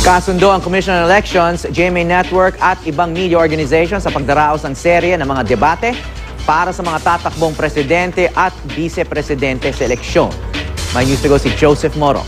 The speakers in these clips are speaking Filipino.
Nagkasundo ang Commission on Elections, GMA Network at ibang media organizations sa pagdaraos ng serye ng mga debate para sa mga tatakbong presidente at vice-presidente sa eleksyon. May news to go si Joseph Moro.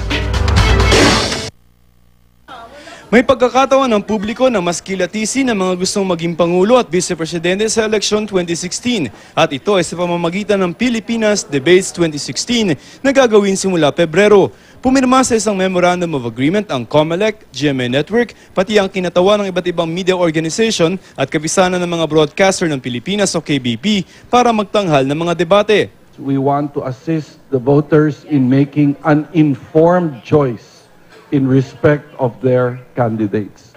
May pagkakataon ng publiko na mas kilatisin ang mga gustong maging Pangulo at Vice-Presidente sa eleksyon 2016. At ito ay sa pamamagitan ng Pilipinas Debates 2016 na gagawin simula Pebrero. Pumirma sa isang Memorandum of Agreement ang COMELEC, GMA Network, pati ang kinatawan ng iba't ibang media organization at kapisanan ng mga broadcaster ng Pilipinas o KBP para magtanghal ng mga debate. We want to assist the voters in making an informed choice in respect of their candidates.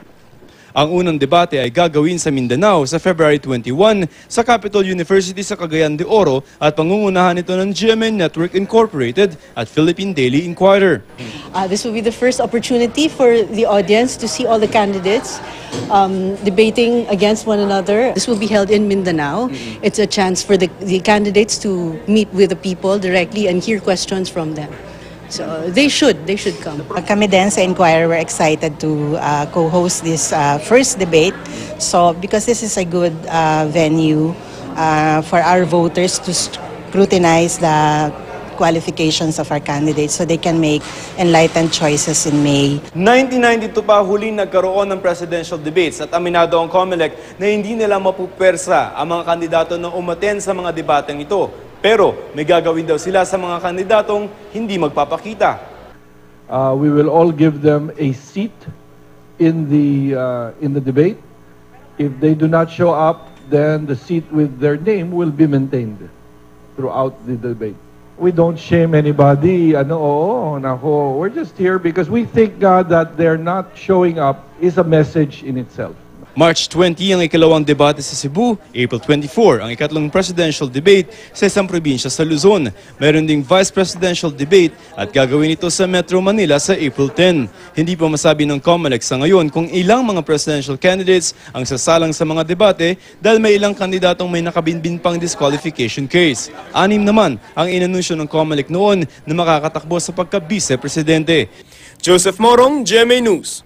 Ang unang debate ay gagawin sa Mindanao sa February 21 sa Capital University sa Cagayan de Oro at pangungunahan ito ng GMA Network Incorporated at Philippine Daily Inquirer. This will be the first opportunity for the audience to see all the candidates debating against one another. This will be held in Mindanao. It's a chance for the candidates to meet with the people directly and hear questions from them. So they should come. Kami din sa Inquirer, we're excited to co-host this first debate. So because this is a good venue for our voters to scrutinize the qualifications of our candidates so they can make enlightened choices in May. 1992 pa huling nagkaroon ng presidential debates at aminado ang COMELEC na hindi nila mapupwersa ang mga kandidato na umaten sa mga debateng ito. Pero may gagawin daw sila sa mga kandidatong hindi magpapakita. We will all give them a seat in the debate. If they do not show up, then the seat with their name will be maintained throughout the debate. We don't shame anybody. We're just here because we think that they're not showing up is a message in itself. March 20 ang ikalawang debate sa Cebu, April 24 ang ikatlong presidential debate sa isang probinsya sa Luzon. Meron ding vice presidential debate at gagawin ito sa Metro Manila sa April 10. Hindi pa masabi ng COMELEC sa ngayon kung ilang mga presidential candidates ang sasalang sa mga debate dahil may ilang kandidatong may nakabinbin pang disqualification case. 6 naman ang inanunsyo ng COMELEC noon na makakatakbo sa pagka-vice-presidente. Joseph Morong, GMA News.